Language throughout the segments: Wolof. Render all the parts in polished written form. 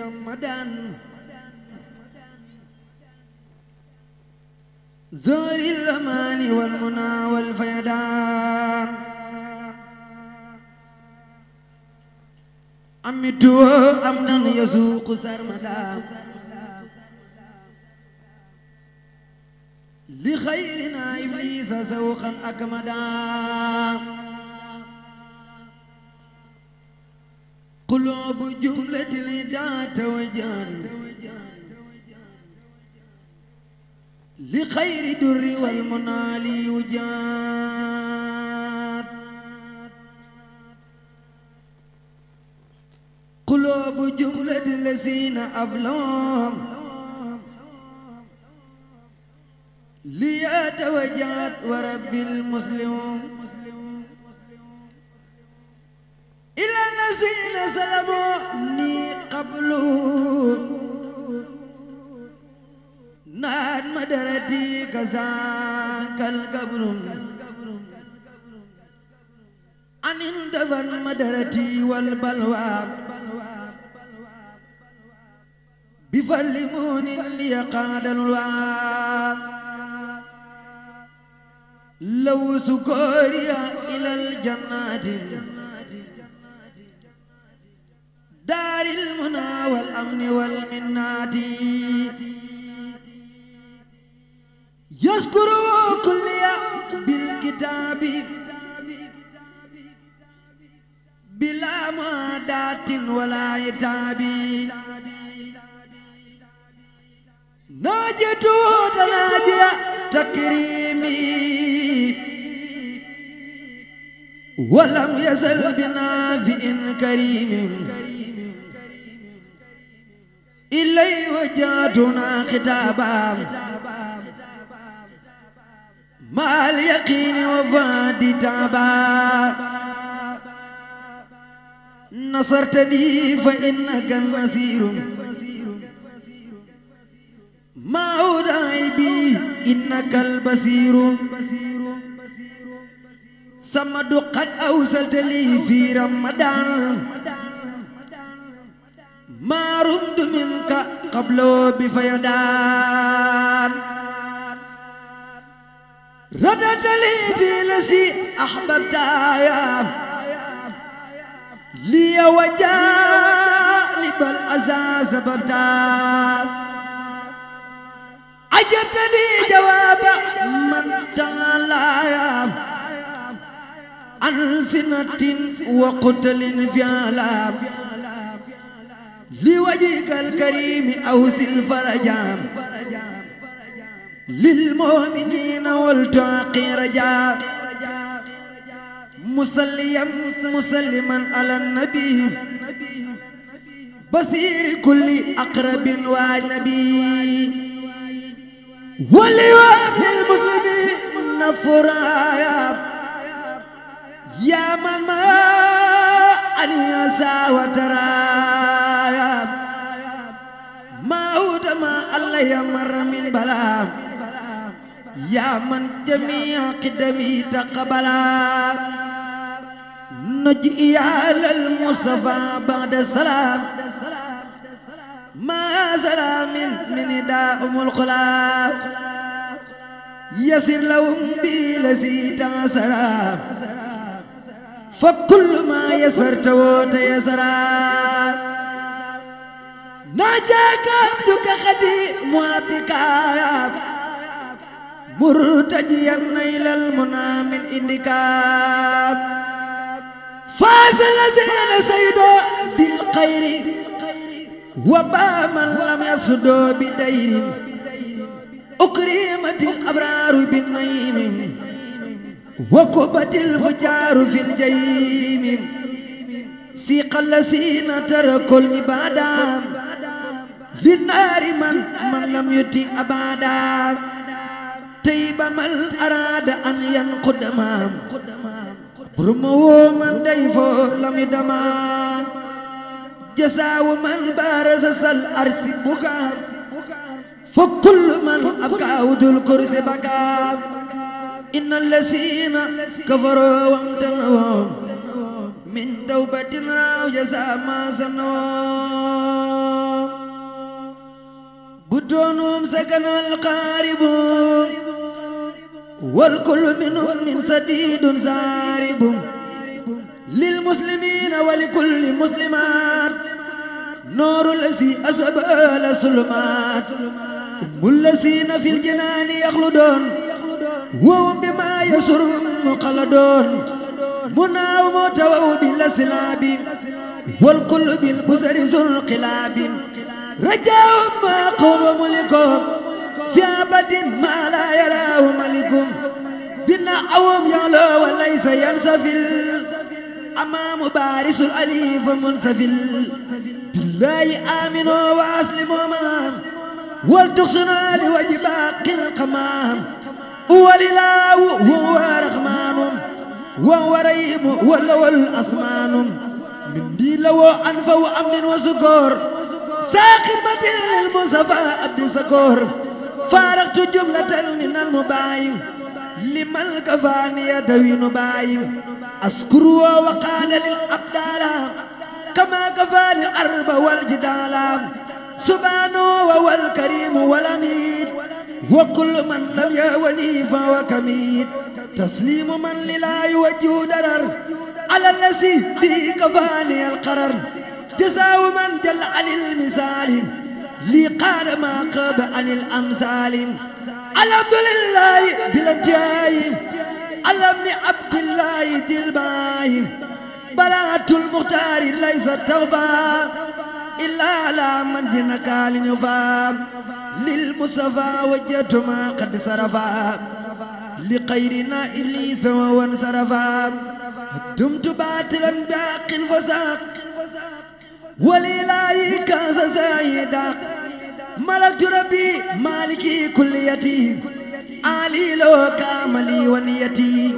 رمضان زار الأمان والمنى والفيضان أمتو أمنا يسوق سرمدا لخيرنا إبليس سوقا أكمدا قلوب جملة الإداء توجان لخير در والمنى ليوجاد قلوب جملة الذين أبلهم ليتوجد ورب المسلمون إلى الذين سلموني قبلهم ناد مدرتي كذاك القبر أن اندفن مدرتي والبلوى بفلمون ليقاد الوعى لو سكوريا إلى الجنات دار المنى والأمن والمنات يذكر كل بالكتاب بلا معادات ولا عتاب ناجت تناجي تكريمي ولم يزل بنا بإن كريم إلي وجاتنا خطابا مع اليقين وفاد تابا نصرتني فإنك النصير ما أودعي بي إنك البصير صمد قد أوصلت لي في رمضان ما رمت منك قبل بفيضان ردت لي في الذي أحببت لي وجالب الأذى سببتا عجبتني جواب من تعالى عن سنة وقتل فعلا لوجهك الكريم أوصل فرجا للمؤمنين والتقي رجا مسلما على النبي بصير كل أقرب وأجنبي ولواب للمسلمين فرايا يا من ما أن يسا وترايا ما هو ما الله يمر من بلا يا من جميع قدمي تقبلا نجئي على المصطفى بعد السلام ما سلام من داء الخلاق يسر لهم بالذي تعسرا فكل ما يسرت وتيسرا ناجاك عبدك خديم وابكا مرتجيا إلى المنى من عندك فاز الذين سيدوا بالخير وبا من لم يسدوا بدير أكرمت الأبرار بالنعيم وكبت الفجار في الجحيم سيق الذين تركوا العبادة للنار من لم يطع أبدا تيب من أراد أن ينقض ما برمو من ضيفه لم يدما جزاء من بارز الأرض بكى فكل من أبكى ذو الكرسي بكى إن الذين كفروا وامتنوا من توبة راوا جزاء ما صنعوا منهم سكن القارب والكل منهم من سديد سارب للمسلمين ولكل مسلمات نور الذي أسبل الظلمات هم الذين في الجنان يخلدون وهم بما يسرهم مقلدون منى وموت بالأسلاب والكل بالبزر ذو القلاب رجاهم ما قوم ملكهم في أبد ما لا يراه ملكهم بنعهم يعلو وليس ينسفل أمام بارس الأليف منسفل بالله آمنوا وأسلموا معا ولتحسنوا لوجه باقي القمام ولله هو رحمن وهو رحيم وله الأسمان من دي لو أنف وأمن وسكور ساقمة للمصطفى عبد سكور فارقت جملة من المباين لمن كفاني دوين باين أذكر وقال للأبدال كما كفاني الأرض والجدال سبحانه وهو الكريم والأميد وكل من لم يولي فهو كميد تسليم من للا يوجه درر على الذي به كفاني القرر جزاء من جل عن المثال لي قال ما قاب عن الأمثال الحمد لله بالجاي على ابن عبد الله دلباي براءة المختار ليس تغفى إلا على من جنكال يفام للمصطفى وجهت ما قد صرفا لخيرنا إبليس وهو انصرفا دمت باطلا باق الفساق ولله كاس سيدا ملكت ربي مالكي كليتي علي لو كاملي ونيتي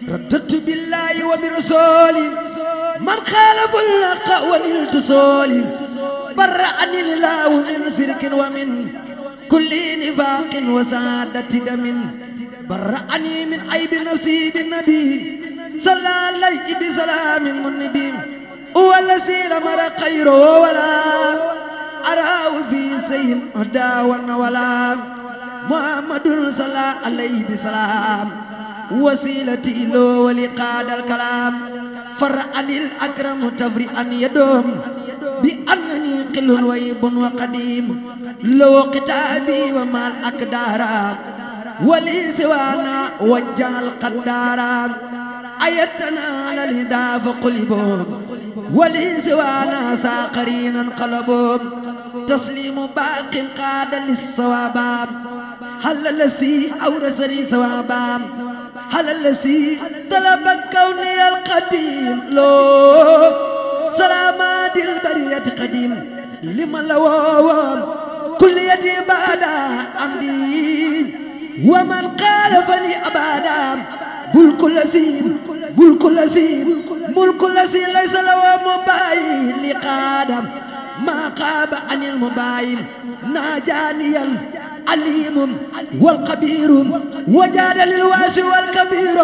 رددت بالله وبرسولي من خالف الحق وللتصول برأني الله من شرك ومن كل نفاق وسعادة دم برأني من عيب نفسي بالنبي صلى عليه بسلام النبي هو الذي لمر خيره ولا أراه في سيء هدى ولا محمد صلى عليه بسلام وسيلتي له ولقاد الكلام فرأني الأكرم تفرئا يدوم بأنني قل ويب وقديم لو كتابي وما الأقدار ولي سوانا وجه القدار أيتنا للهدى فقلبوا ولي سوانا ساقرين انقلبوا تسليم باق قاد للصواب هل الذي أورثني ثوابا هل الذي طلب كوني القديم لو سلامات البرية قديم لمن لوام كل يدي بعد عمدي ومن قالفني أبدا ملك الذي ليس له مباين لقادم ما قاب عن المباين ناجاني العليم والقبير وجاد للواسع والكبير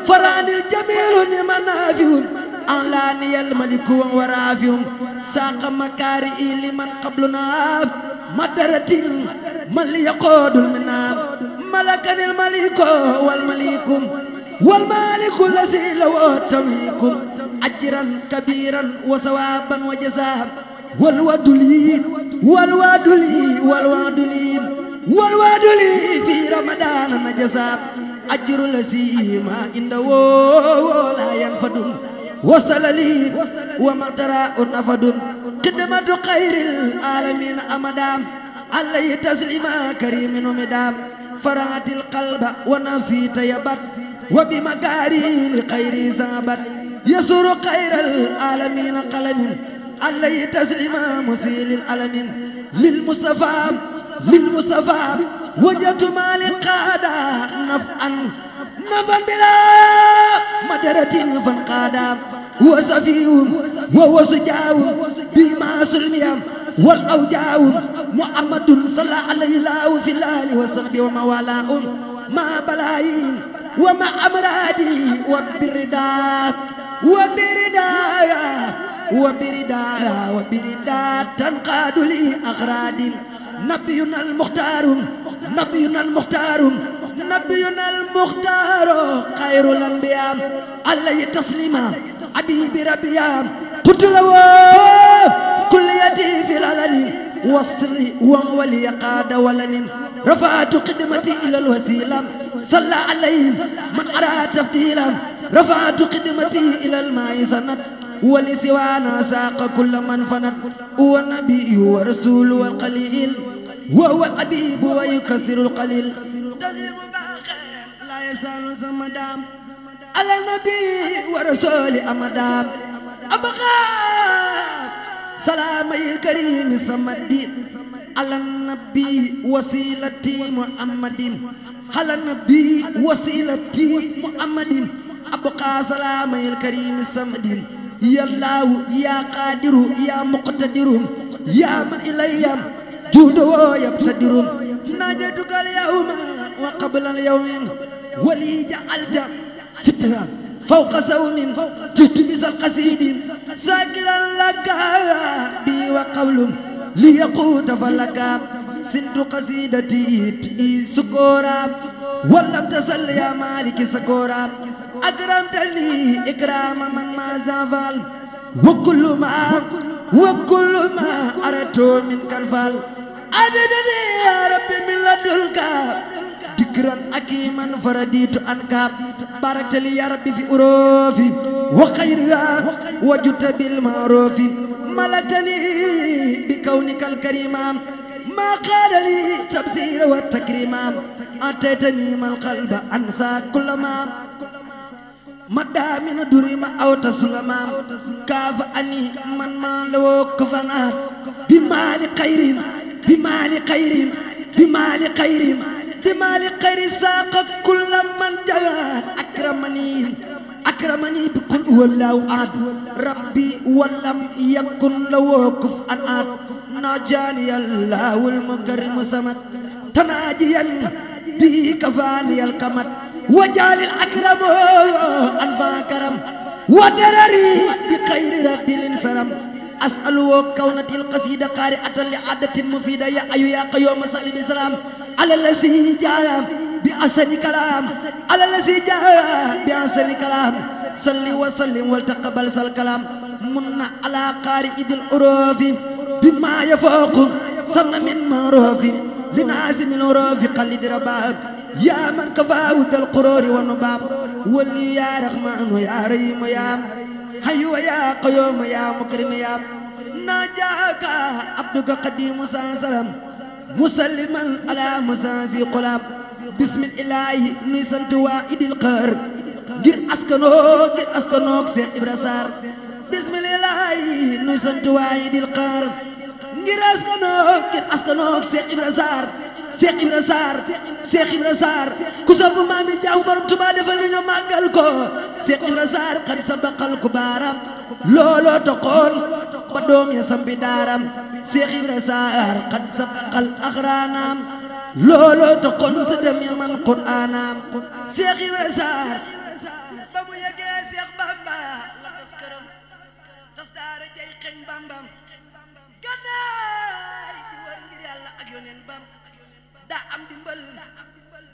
فراني الجميل منافع أعلاني الملك ورافع ساق مكارئي لمن قبلنا مدرة من ليقود المنام ملكني الملك والمالك الذي له تمليك أجرا كبيرا وثوابا وجزاء والوعد لي في رمضان نجزاء أجر الذي ما عنده لا ينفد وصل لي وما ترى نفد خدمة خير العالمين أمدام عليه تسليما كريم ومدام فرات القلب ونفسي تيبت وبمكاري لخير زابت يسر خير العالمين قلم عليه تسليما مسيل العالمين للمصطفى وجدت مالك قادا نفعا بلا مدرة فانقادا هو سفيه وهو سجاو بما سلميا والأوجاع محمد صلى عليه الله في الله وصحبه وموالاه مع بلايين ومع أمرادي وبرداء تنقاد لي أغراد نبينا المختار نبينا المختار نبينا المختار خير الأنبياء عليه تسليما حبيب ربيا قلت له كل يدي في العلن والسر وولي قاد ولن رفعت قدمتي إلى الوسيلة صلى عليه من أراد تفضيلا رفعت قدمتي إلى الماء سند ولسوانا ساق كل من فند هو النبي ورسول والقليل وهو الحبيب ويكسر القليل تسليم باقي لا يزال زمدام على النبي ورسول أمدام أبقى سلام الكريم سمدي على النبي وسيلتي محمد على النبي وسيلتي محمد أبقى سلام الكريم سمدي يا الله يا قادر يا مقتدر يا من إلي جود ويبتدر ناجتك اليوم وقبل اليوم ولي جعلت فترة فوق سوم جئت بس القصيد ساكرا لك بي وقول ليقود فلك سنت قصيدتي سكورا ولم تسل يا مالك سكورا أكرمتني إكرام من ما زفل وكل ما أردت منك الفال أددني يا ربي من لدنك ذكرا حكيما فرديت عنك باركت لي يا ربي في أروفي وخيرها وجدت بالمعروف ملكتني بكونك الكريم ما قال لي تبصير والتكريم أتيتني من القلب أنسى كل ما مدى من دريم أو تسلما كاف أني من ما لو كفنا بمال خير بمال خير بمال خير بمال خير ساق كل من جاء أكرمني بكل هو الله أحد ربي ولم يكن له كفءا أحد ناجاني الله المكرم سمد تناجيا به كفاني الكمد وجعل الأكرم أنفا كرم ودرري بخير رد الانسرم أسأل كونة القصيدة قارئة لعادة مفيدة يا أيها يا قيوم صلي بسلام على الذي جاء بأحسن كلام على الذي جاء بأحسن كلام صلي وسلم والتقبل الكلام من على قارئ الحروف بما يفوق صن من معروف لناس من الحروف قلد رباب يا من كفاه القرور والنباب ولي يا رحمن يا رحيم يا حي يا قيوم يا مكرم يا ناجاك عبدك قديم سلام مسلما على مساسي قلاب بسم الله نسنت وائد القهر غير اسكنوك سيخ إبرا سار بسم الله نسنت وائد القهر غير اسكنوك سيخ إبرا سار Cheikh Ibra Sarr Cheikh Ibra Sarr ku sopp maam yi jaaw borom Tuubaa defal ni ñu màggal ko Cheikh Ibra Sarr xad sabaqal ku baaram looloo taxoon ba doom ya sampi daaram Cheikh Ibra Sarr xad sabaqal axraanaam looloo taxoon sa dem ya man quraanaam Cheikh Ibra Sarr ba mu yegee Cheikh Bamba la tas këram tas daara jay xeeñ bambam gannaay di war ngir Yàlla ak yoneen bam daa am dimbal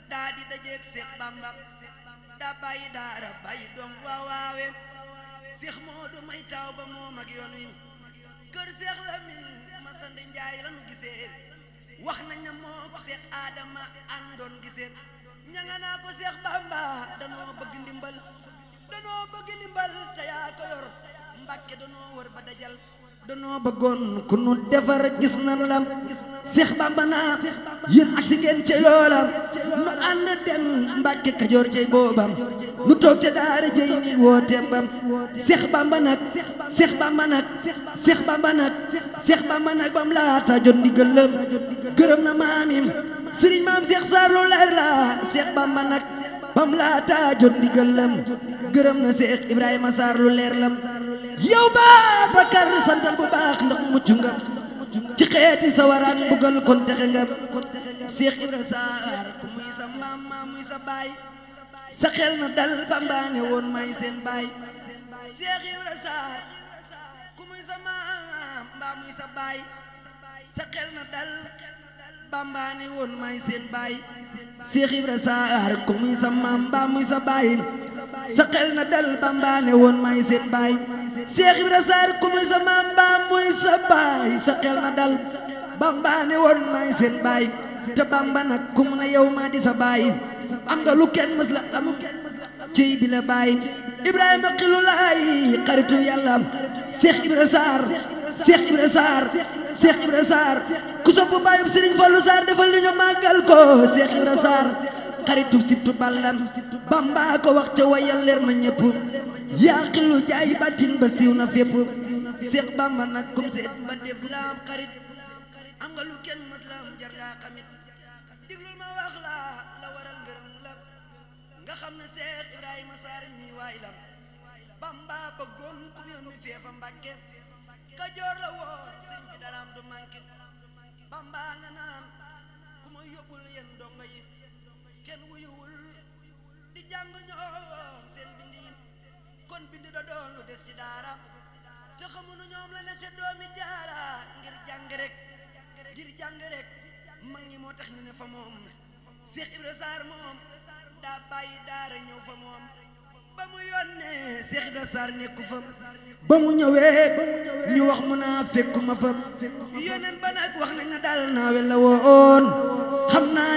daa di dajeeg Seex Bamba daa bàyyi daara bàyyi doom waawaawe Seex Moodu may taaw ba moom ak yoon wi kër Seex Lamin Masand Njaay la nu gisee wax nañ ne mook Seex Adama àndoon gisee ña nga naa ko Seex Bamba danoo bëgg ndimbal te yaa ko yor Mbàkke danoo wër ba dajal danoo bëggoon ku nu defar gis nan la Seex Bamba naa yéen ak si ngeen cey loola nu ànd dem Mbàkke Kajoor cey boobam nu toog ca daara jey ni woote bam Seex Bamba nag bam laata jot ndigalam gërëm na maamim Sëriñ Maam Seex Saar lu leer la Seex Bamba nag bam laata jot ndigalam gërëm na Seex Ibrahima Saar lu leer lam yow Babacar santal bu baax ndax mucc nga ci xeeti sawaraan bugal kon texe nga Seex Ibra Sarr ku muy sa maam maa muy sa baay sa xel na dal Bamba ne woon may seen baay Seex Ibra Sarr ku muy sa maam mbaa muy sa baay sa xel na dal Bamba ne woon may seen baay Seex Ibra Saar ku muy sa maam ba muy sa baay sa xel na dal. Bamba ne woon may seen baay Seex Ibra Saar ku muy sa maam ba muy sa baay sa xel na dal. Bamba ne woon may seen baay te Bamba nag ku mu ne yow maa di sa baay am nga lu kenn mës la am ci bi la baay Ibrahima Xilulaay xaritu yàlla Seex Ibra Saar Seex Ibra Saar Seex Ibra Saar ku sopp baayub Sëriñ Fallu Saar defal ni ñu màggal ko Seex Ibra Saar xaritu sibtu ballan Bamba ko wax ca wayal leer na ñëpp yaa xilu jaay batin ba siiw na fépp Seex Bamba nag comme seet ba def la am xarit am nga lu kenn mës la am jar ngaa xamit diglul ma wax la waral ngërëm la nga xam ne Seex Ibrahima Saar mi waay la Bamba bëggoon ku yónni feefa Mbàkke Kajoor la woo sëñ bi daraam du manqué Bamba nga naan ku ma yóbbul yéen dongo yi kenn wuyuwul di jàng ñoom seen bind yi kon bind da doon lu des ci daara te xamuñu ñoom la ne ca doomi jaara ngir jàng rek mag ñi moo tax ñu ne fa moom Seex Ibra Saar moom daa bàyyi daara ñëw fa moom ba mu yónnee Seex Ibra Saar nekku fa ba mu ñëwee ñu wax mu naa fekkuma fa yónneen ba nag wax nañ na daal naawe la woon xam naa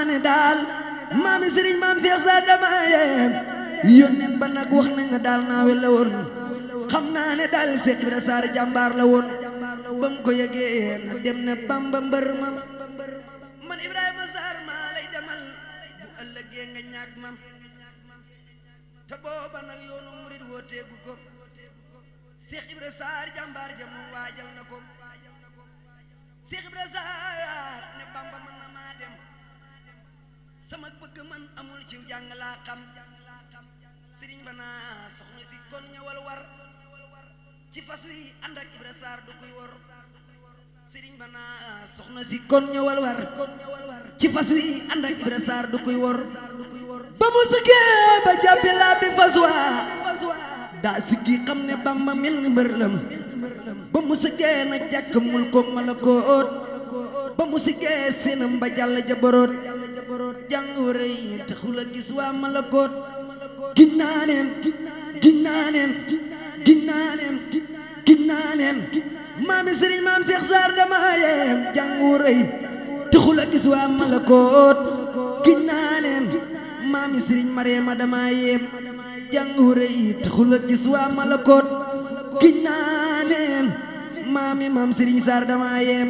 ne daal maami sëriñ maam Seex Saar dama yem yónneen ba nag wax nañ na daal naawe la woon xam naa ne daal Seex Ibra Saar jàmbaar la woon ba mu ko yëgee na dem na Bamba mbër ma man Ibrahima Saar maa lay demal bu ëllëgee nga ñàkk ma te booba nag yoonu murid wooteegu ko Seex Ibra Saar jàmbaar ja mu waajal na ko Seex Ibra Saar ne Bamba mën na maa dem sama bëgg man amul ciw jàng laa xam sëriñ ba naa soxna si kon ñëwal war ci fas wi ànd ak Ibra Saar du kuy wor sëriñ ba naa soxna si kon ñëwal war ci fas wi ànd ak Ibra Saar du kuy wor ba mu sëggee ba jàppi laa bi fas waa daa siggi xam ne Bamba mel ni mbër lam ba mu sëggee na jàkk mul koog malakoot ba mu siggee seenam ba jàll ja boroot jàng wërëy taxul a gis waa malakoot giñ naa neen maami sëriñ maam Seex Saar dama yem jàng wërëy taxul a gis waa malakoot giñ naa neen maami sëriñ Mareema dama yem jàng wërëy taxul a gis waa malakoot giñ naa neen maami maam sëriñ Saar dama yem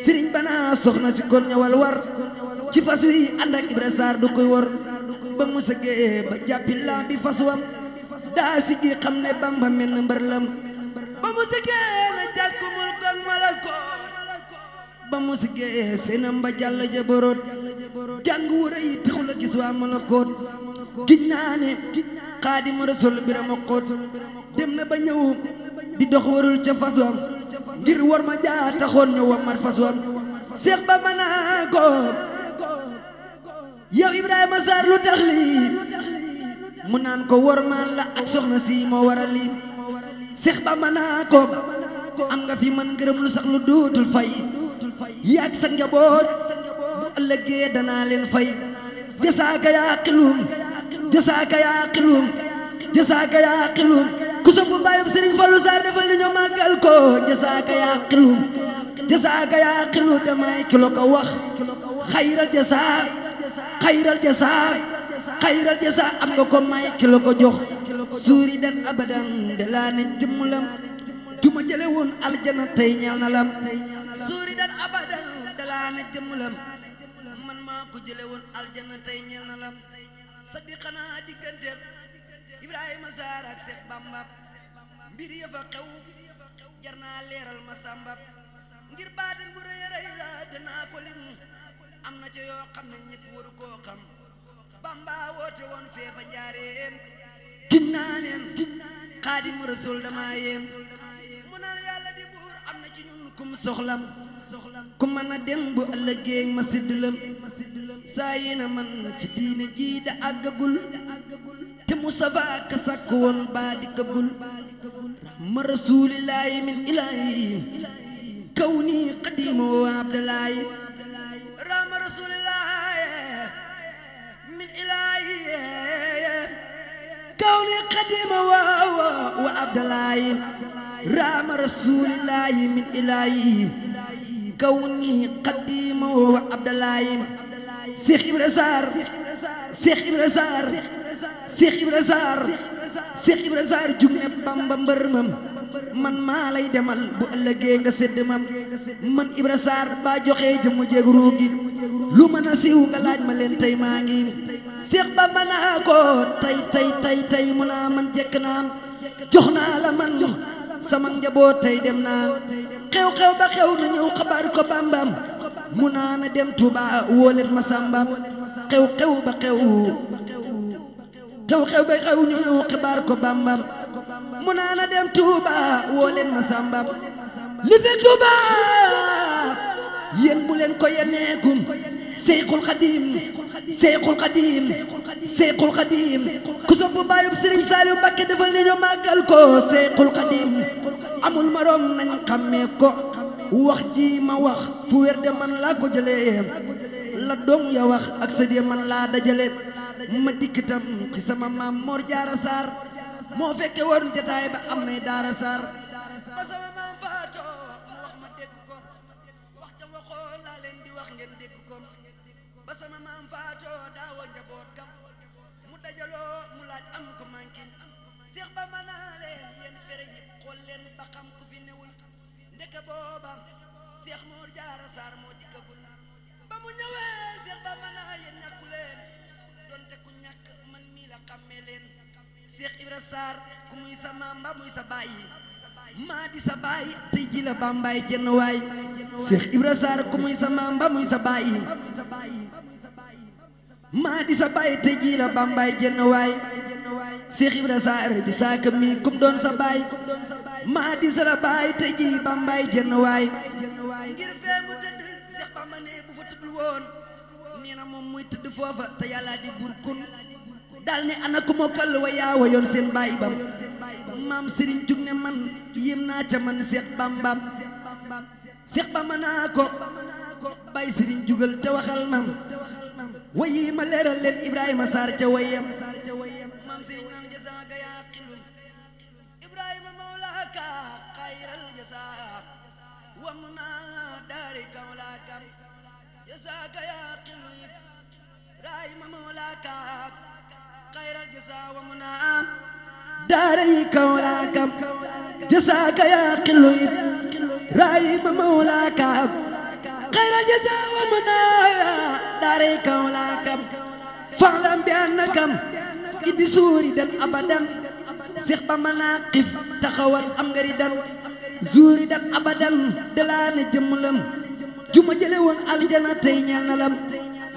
sëriñ bana soxna si kon ñëwal war ci fas wi ànd ak Ibra Saar du koy wor ba mu sëggee ba jàppi laa bi fas wam daa siggi xam ne Bamba mel na mbër lam ba mu sëggee na jàkkumul kon malakoot ba mu sëggee seenam ba jàll ja boroot jàng wura yi taxul a gis waa malakoot giñ naa ne Xaadimu Rasuul Birama Xoot dem na ba ñëw di dox warul ca fas wam ngir war ma jaa taxoon ñu wammat fas wam Seex Bamba naa ko yow Ibrahima Saar lu tax lii mu naan ko war ma la ak soxna si moo waral lii Seex Bamba naa ko am nga fi man ngërëm lu sax lu duutul fay yaag sa njaboot bu ëllëgee danaa leen fay jasaaka yaa xilum jasaaka yaa xilum ku sopp baayub Sëriñ Fallu Saar defal ni ñu màggal ko jasaaka yaa xilum damay kilo ko wax xayral jasa am nga ko may kilo ko jox suuri dan abadan de laa ne jëmmulam juma jële woon aljana tey ñeel na lam suuri dan abadan de laa ne jëmmulam man maa ko jële woon aljana tey ñeel na lam sa di xanaa diggante Ibrahima Saar ak Seex Bamba mbir ya fa xew jar naa leeral ma sàmba ngir baatin bu rëy rëy la danaa ko lim am na ca yoo xam ne ñëpp waru koo xam Bamba woote woon feefa njaareem giñ naa neen Xaadimu Rasuul dama yem mu naan yàlla di buur am na ci ñun kum soxlam ku mën a dem bu ëllëgee ma siddilam saa yéena man ci diine ji da àggagul te Mustafa ka sàkk woon baa dikkagul ma rasuulillaahi min ilaahi كوني قديم وعبد الله رام رسول الله من إلهي كوني قديم وعبد الله رام رسول الله من إلهي كوني قديم وعبد الله شيخ إبراهيم سار شيخ إبراهيم سار شيخ إبراهيم سار شيخ إبراهيم سار جوغنا بامبا mbërmam man maa lay demal bu ëllëgee nga sedd mam man Ibra Sarr ba joxe jëmm jeeg ruugi lu mën a siiw nga laaj ma leen tey maa ngi Seex Bamba naa ko tey mu naa man jekk naam jox naa la man sama njaboot tey dem naa xew-xew ba xew na ñëw xabaar ko Bambam mu naa na dem Tuuba wóolet ma sàmbam xew-xew ba xew ba xew ñu ñëw xabaar ko Bambam mu naa na dem Tuuba wóolet ma sàmbam li fi Tuuba yéen bu leen ko yeneekum Seyxul Xadiim Seyxul Xadiim Seyxul Xadiim ku sopp baayub Sëriñ Saaliw Mbàkke defal ni ñu màggal ko Seyxul Xadiim amul maroom nañ xàmmee ko wax ji ma wax fu wér de man laa ko jëlee la doom ya wax ak sa de man laa dajale ma dikkitam ci sama maam Mor Jaara Sarr moo fekke woon jataay ba am nay Daara Sarr ba sama maam faatoo mu wax ma dégg ko wax jam waxoo laa leen di wax ngeen dégg ko ba sama maam faatoo daawoo njaboot kam mu dajaloo mu laaj am ko mankin Seex Bamba naa leen yéen fere yi xool leen ba xam ku fi newul ndeke booba Seex Mor Jaara Sarr moo dikkagul ba mu ñëwee Seex Bamba naa yéen ñàkku leen donte ku ñàkk man mii la xàmmee leen Seex Ibra Sarr ku muy sa maam ba muy sa baay maa di sa baay tey ji la Bambaay jenn waay Seex Ibra Sarr ku muy sa maam ba muy sa baay maa di sa baay tey ji la Bambaay jenn waay Seex Ibra Sarr di saaka mi kum doon sa baay maa di sa la baay tey ji Bambaay jenn waay ngir fee mu tëdd Seex Bamba ne bu fa tëdd woon nee na moom muy tëdd foofa te yàlla di buur kun dal ne ana ku mokkal wa yaa wayoon seen baay bam maam Sëriñ jug ne man yéem naa ca man Seex Bamba Seex Bamba naa ko bay Sëriñ jugal te waxal mam wayi ma leeral leen Ibrahima Sarr ca wayam maam Sëriñ naan jazaaka yaa xilu Ibrahima mawlaaka xayral jazaa wa muna daari kawlaaka jazaaka yaa xilu Ibrahima mawlaaka xayral jazaa wa muna daari kawlaaka jazaaka yaa xilu Ibrahima mawlaaka xayral jazaa wa muna daari kawlaaka fa'lam bi annaka idi suuri dan abadan Seex Bamba naa xif taxawal am ngari dan suuri dan abadan dalaane jëmmulam juma jële woon aljana tey ñeel na lam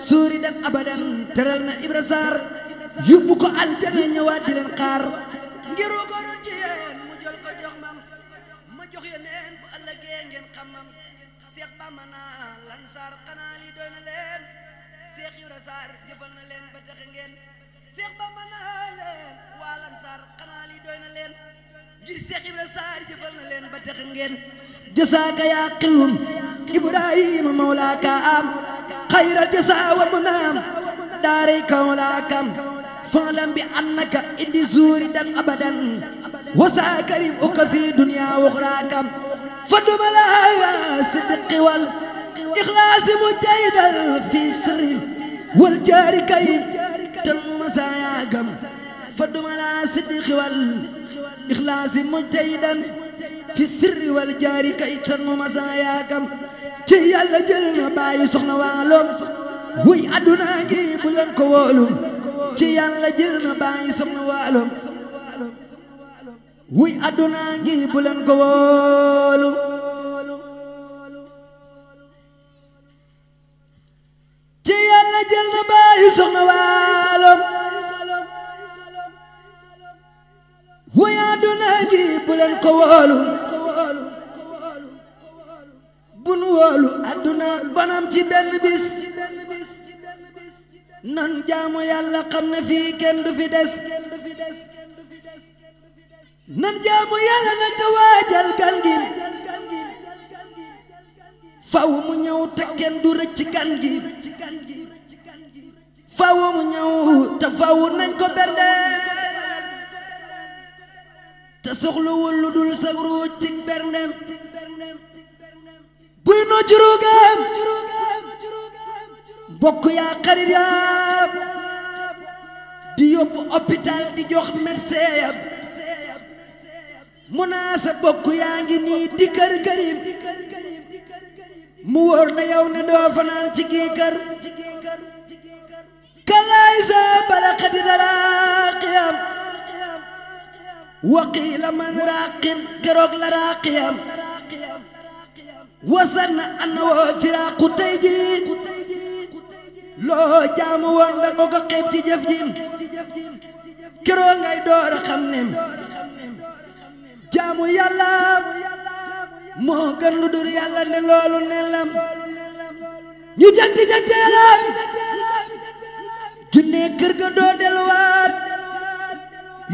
suuri dan abadan teral na Ibra Sarr yóbbu ko aljana ñëwaat di leen xaar ngir goroon ci yéen mu jël ko jox ma jox yeneen bu ëllëgee ngeen xamam Seex Bamba naa lan Sarr xanaa li doy na leen Seex Ibra Sarr jëfal na leen ba tax ngeen Seex Bamba naa leen waa lan Sarr xanaa li doy na leen ngir Seex Ibra Sarr jëfal na leen ba tax ngeen jasaaka yaa xilum Ibrahima mawlaaka am xayral jasaa wa munaam daaray kawlaakam fa'lam bi annaka indi suuri dan abadan wasaa karib uka fi dunya wa uxraakam faduma laa sidqi wal ikhlaasi mujtahidal fi sirri wal jaari kayib tan masaayagam faduma laa sidqi wal ikhlaasi mujtahidan fi sirri wal jaari kayib tan masaayagam ci Yàlla jël na bàyyi soxna waaloom wuy àdduna ngi bu leen ko wóolu ci Yàlla jël na bàyyi soxna waaloom wuy àdduna ngi bu leen ko wóolu ci Yàlla jël na bàyyi soxna waaloom wuy àdduna ngi bu leen ko wóolu bun wóolu àdduna bonam ci benn bis nan jaamu Yàlla xam ne fii kenn du fi des nan jaamu Yàlla na te waajal gan gi faw mu ñëw te kenn du rëcc gan gi faw mu ñëw te faw nañ ko berndeel te soxlawul lu dul sa ruuj ci berndem buy no juróogam bokk yaa xarit yaa di yóbbu hôpital di jox médecin ya mu naa sa bokk yaa ngi nii di kër kërim mu wóor la yow ne doo fanaan ci gii kër kalaay sa balaqati daraqiyam waqiila man raqin keroog la raqiyam wasan anna woo firaaqu tey ji loo jaamu woon da nga ko xeeb ci jëf ji keroog ngay door a xam ne jaamu yàlla moo gën lu dur yàlla ne loolu ne lam ñu jagti jagteela ginne kër ga doo delluwaat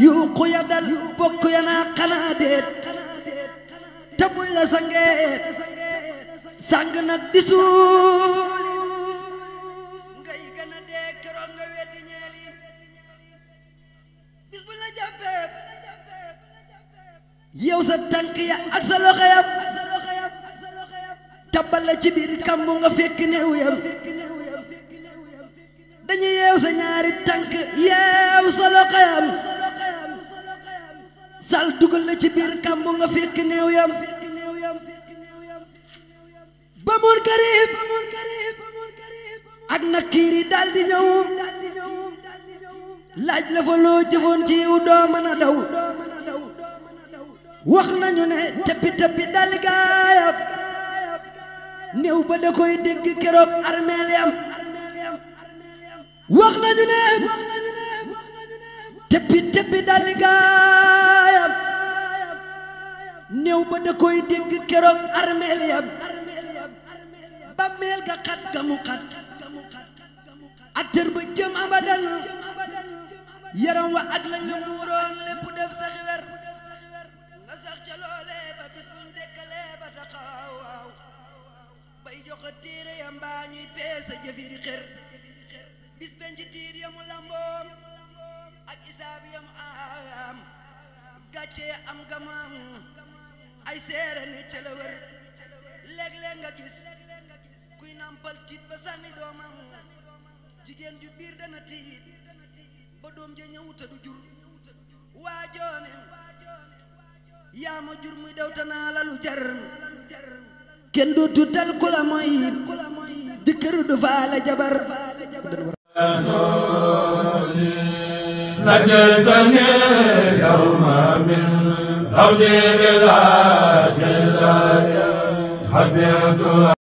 yuuqu ya dal bokk ya naa xanaa déet te buñ la sangee sang nag di suuli ngay gën a dee keroog nga weddi ñeeli bis buñ la jàppee yow sa tànk ya ak sa loxo ya tabal la ci biir kambu nga fekk néew yam dañu yeew sa ñaari tànk yeew sa loxo yam sal dugal la ci biir kambu nga fekk néew yam ba mun karib ak nakiiri dal di ñëw laaj la fa loo jëfoon ci yiw doo mën a daw wax nañu ne teppi teppi dal gaayam néew ba da koy dégg keroog armeel yam wax nañu ne teppi teppi dal gaayam néew ba da koy dégg keroog armeel yam ba meel ga xat ga mu xat ak tër ba jëm abadan yaram wa ak lañ la muuroon lépp def sax wer nga sax ca loolee ba bis buñ dekkalee ba taxaw bay jox a téere ya mbaa ñuy peese jëfi di xër bis benn ci tiir ya mu lamboom ak isaab ya mu am gàcce ya am gamam ay seere ne ca la wër léeg-léeg nga gis kuy nampal tiit ba sànni doomam jigéen ju biir dana tiit ba doom ja ñëw te du jur waa joone yaa ma jur muy daw tanaa la lu jar kenn du tutal ku la mooy jëkkër du faale jabar najjatani yawma min awdi ila